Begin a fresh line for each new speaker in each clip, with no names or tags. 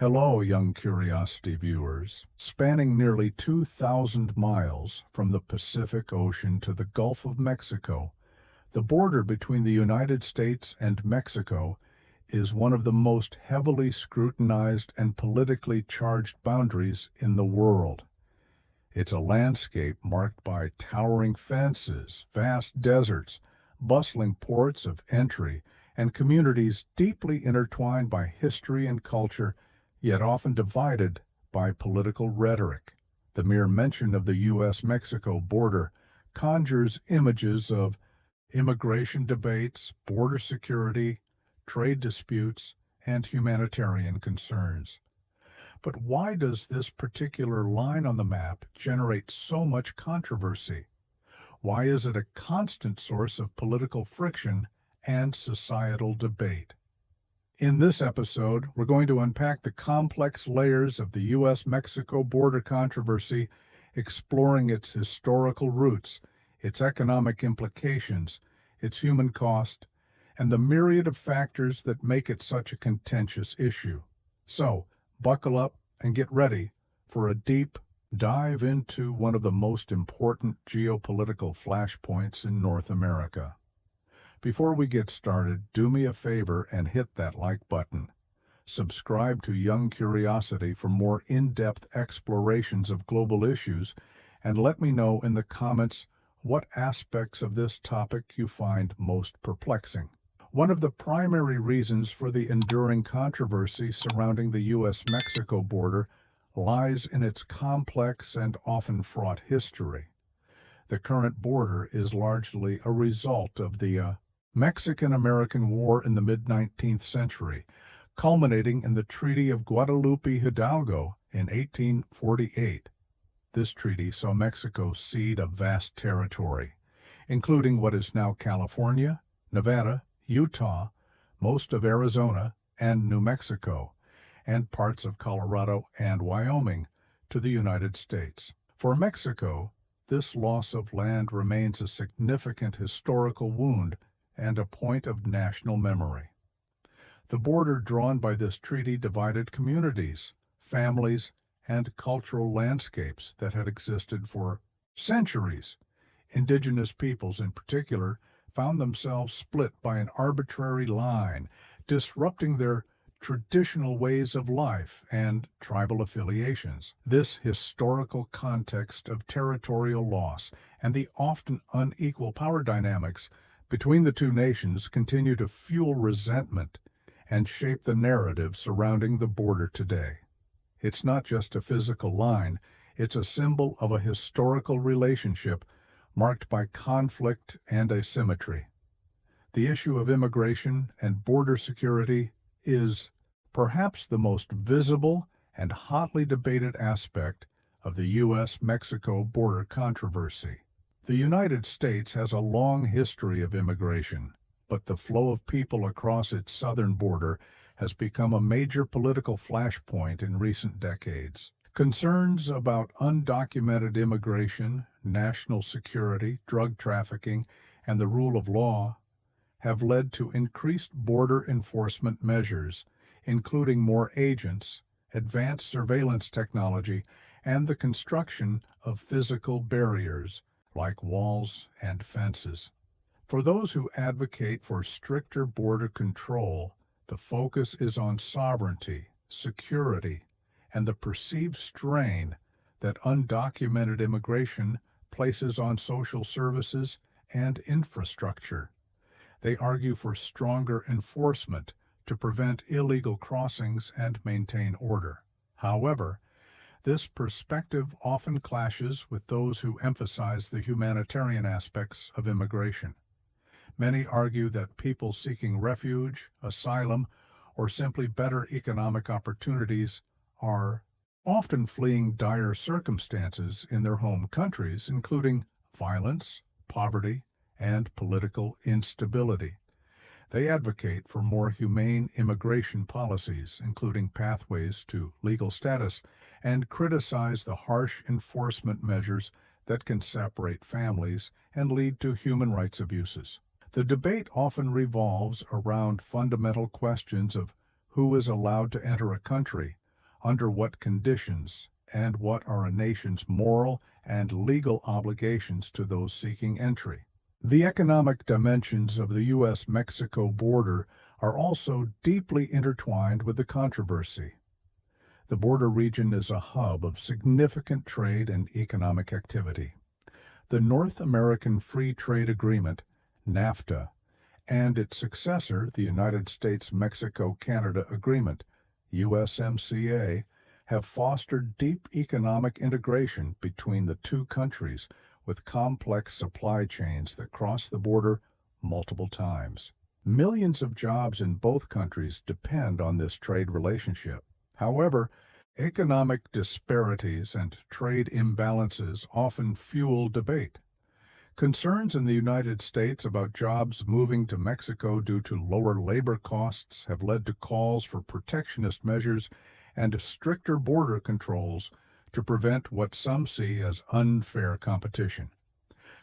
Hello, young curiosity viewers. Spanning nearly 2,000 miles from the Pacific Ocean to the Gulf of Mexico, the border between the United States and Mexico is one of the most heavily scrutinized and politically charged boundaries in the world. It's a landscape marked by towering fences, vast deserts, bustling ports of entry, and communities deeply intertwined by history and culture, yet often divided by political rhetoric. The mere mention of the U.S.-Mexico border conjures images of immigration debates, border security, trade disputes, and humanitarian concerns. But why does this particular line on the map generate so much controversy? Why is it a constant source of political friction and societal debate? In this episode, we're going to unpack the complex layers of the U.S.-Mexico border controversy, exploring its historical roots, its economic implications, its human cost, and the myriad of factors that make it such a contentious issue. So, buckle up and get ready for a deep dive into one of the most important geopolitical flashpoints in North America. Before we get started, do me a favor and hit that like button. Subscribe to Young Curiosity for more in-depth explorations of global issues, and let me know in the comments what aspects of this topic you find most perplexing. One of the primary reasons for the enduring controversy surrounding the U.S.-Mexico border lies in its complex and often fraught history. The current border is largely a result of the Mexican-American War in the mid-19th century, culminating in the Treaty of Guadalupe Hidalgo in 1848. This treaty saw Mexico cede a vast territory, including what is now California, Nevada, Utah, most of Arizona and New Mexico, and parts of Colorado and Wyoming, to the United States. For Mexico, this loss of land remains a significant historical wound and a point of national memory. The border drawn by this treaty divided communities, families, and cultural landscapes that had existed for centuries. Indigenous peoples in particular found themselves split by an arbitrary line, disrupting their traditional ways of life and tribal affiliations. This historical context of territorial loss and the often unequal power dynamics between the two nations continue to fuel resentment and shape the narrative surrounding the border today. It's not just a physical line, it's a symbol of a historical relationship marked by conflict and asymmetry. The issue of immigration and border security is perhaps the most visible and hotly debated aspect of the U.S.-Mexico border controversy. The United States has a long history of immigration, but the flow of people across its southern border has become a major political flashpoint in recent decades. Concerns about undocumented immigration, national security, drug trafficking, and the rule of law have led to increased border enforcement measures, including more agents, advanced surveillance technology, and the construction of physical barriers like walls and fences. For those who advocate for stricter border control, the focus is on sovereignty, security, and the perceived strain that undocumented immigration places on social services and infrastructure. They argue for stronger enforcement to prevent illegal crossings and maintain order. However, this perspective often clashes with those who emphasize the humanitarian aspects of immigration. Many argue that people seeking refuge, asylum, or simply better economic opportunities are often fleeing dire circumstances in their home countries, including violence, poverty, and political instability. They advocate for more humane immigration policies, including pathways to legal status, and criticize the harsh enforcement measures that can separate families and lead to human rights abuses. The debate often revolves around fundamental questions of who is allowed to enter a country, under what conditions, and what are a nation's moral and legal obligations to those seeking entry. The economic dimensions of the U.S.-Mexico border are also deeply intertwined with the controversy. The border region is a hub of significant trade and economic activity. The North American Free Trade Agreement, NAFTA, and its successor, the United States-Mexico-Canada Agreement, USMCA, have fostered deep economic integration between the two countries with complex supply chains that cross the border multiple times. Millions of jobs in both countries depend on this trade relationship. However, economic disparities and trade imbalances often fuel debate. Concerns in the United States about jobs moving to Mexico due to lower labor costs have led to calls for protectionist measures and stricter border controls to prevent what some see as unfair competition.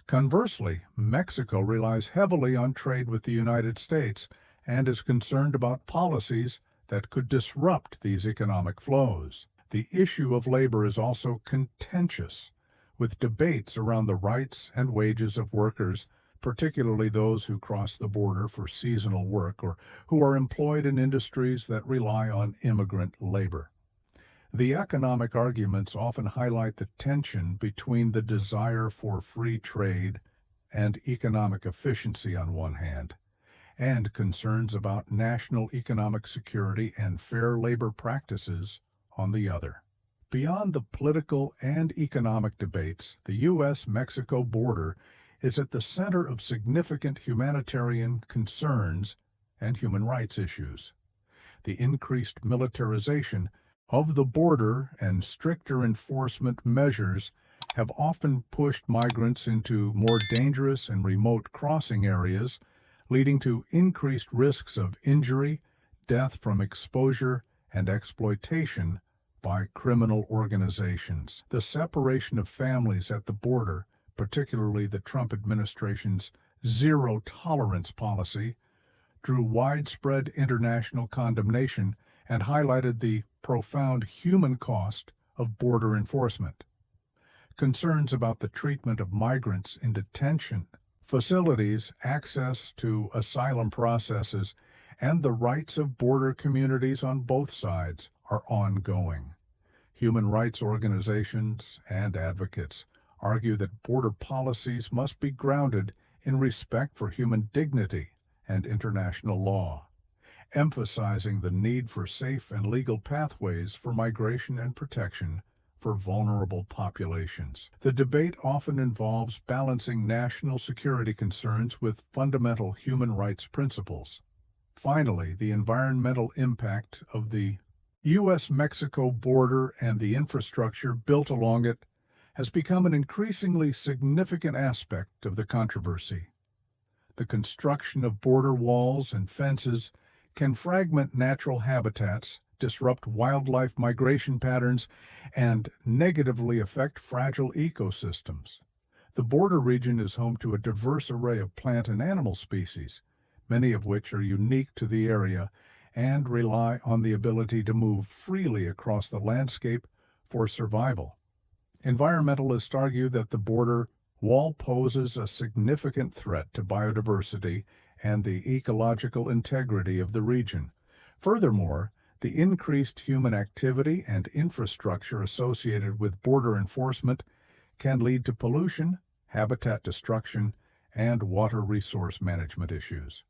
Conversely, Mexico relies heavily on trade with the United States and is concerned about policies that could disrupt these economic flows. The issue of labor is also contentious, with debates around the rights and wages of workers, particularly those who cross the border for seasonal work or who are employed in industries that rely on immigrant labor. The economic arguments often highlight the tension between the desire for free trade and economic efficiency on one hand, and concerns about national economic security and fair labor practices on the other. Beyond the political and economic debates, the U.S.-Mexico border is at the center of significant humanitarian concerns and human rights issues. The increased militarization of the border and stricter enforcement measures have often pushed migrants into more dangerous and remote crossing areas, leading to increased risks of injury, death from exposure, and exploitation by criminal organizations. The separation of families at the border, particularly the Trump administration's zero-tolerance policy, drew widespread international condemnation and highlighted the profound human cost of border enforcement. Concerns about the treatment of migrants in detention facilities, access to asylum processes, and the rights of border communities on both sides are ongoing. Human rights organizations and advocates argue that border policies must be grounded in respect for human dignity and international law, emphasizing the need for safe and legal pathways for migration and protection for vulnerable populations. The debate often involves balancing national security concerns with fundamental human rights principles. Finally, the environmental impact of the U.S.-Mexico border and the infrastructure built along it has become an increasingly significant aspect of the controversy. The construction of border walls and fences can fragment natural habitats, disrupt wildlife migration patterns, and negatively affect fragile ecosystems. The border region is home to a diverse array of plant and animal species, many of which are unique to the area and rely on the ability to move freely across the landscape for survival. Environmentalists argue that the border wall poses a significant threat to biodiversity and the ecological integrity of the region. Furthermore, the increased human activity and infrastructure associated with border enforcement can lead to pollution, habitat destruction, and water resource management issues.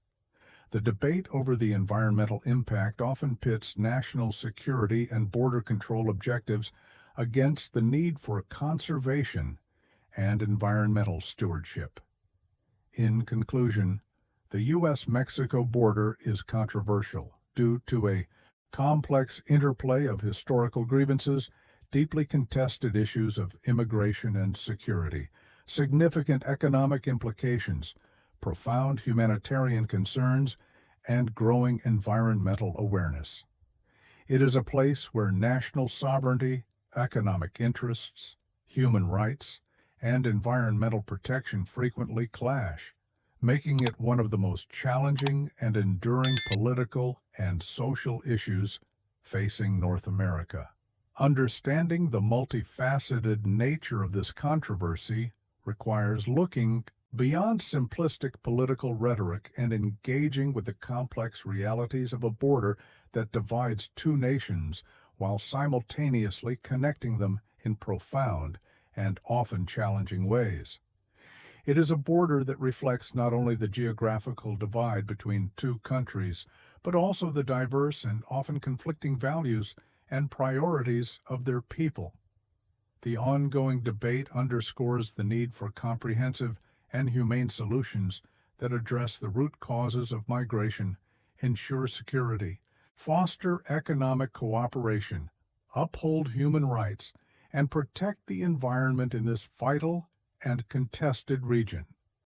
The debate over the environmental impact often pits national security and border control objectives against the need for conservation and environmental stewardship. In conclusion, the U.S.-Mexico border is controversial due to a complex interplay of historical grievances, deeply contested issues of immigration and security, significant economic implications, profound humanitarian concerns, and growing environmental awareness. It is a place where national sovereignty, economic interests, human rights, and environmental protection frequently clash, making it one of the most challenging and enduring political and social issues facing North America. Understanding the multifaceted nature of this controversy requires looking beyond simplistic political rhetoric and engaging with the complex realities of a border that divides two nations while simultaneously connecting them in profound and often challenging ways. It is a border that reflects not only the geographical divide between two countries, but also the diverse and often conflicting values and priorities of their people. The ongoing debate underscores the need for comprehensive and humane solutions that address the root causes of migration, ensure security, foster economic cooperation, uphold human rights, and protect the environment in this vital and contested region.